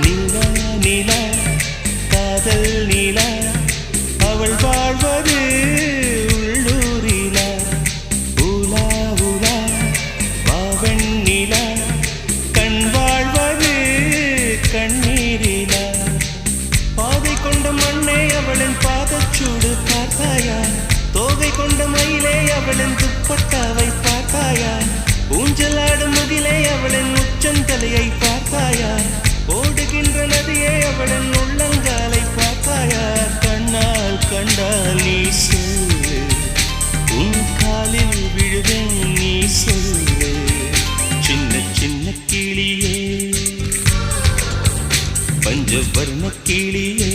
நிலா நிலா காதல் நிலா அவள் வாழ்வது உள்ளூரிலா உலா உலா வாவன் நிலா கண் வாழ்வது கண்ணீரிலா பாதை கொண்ட மண்ணே அவளின் பாதச்சூடு பார்த்தாயா தோகை கொண்ட மயிலே அவளின் துப்பட்டாவை பார்த்தாயா ஊஞ்சலாடும் முகிலே அவளின் உச்சந்தலையை பார்த்தாயா ஓடுகின்ற நதியே அவளின் உள்ளங்காலை பார்த்தாயா கண்ணால் கண்டால் நீ சொல்லு உன் காலில் விழுவேன் நீ சொல்லு சின்ன சின்ன கிளியே பஞ்சவர்ண கிளியே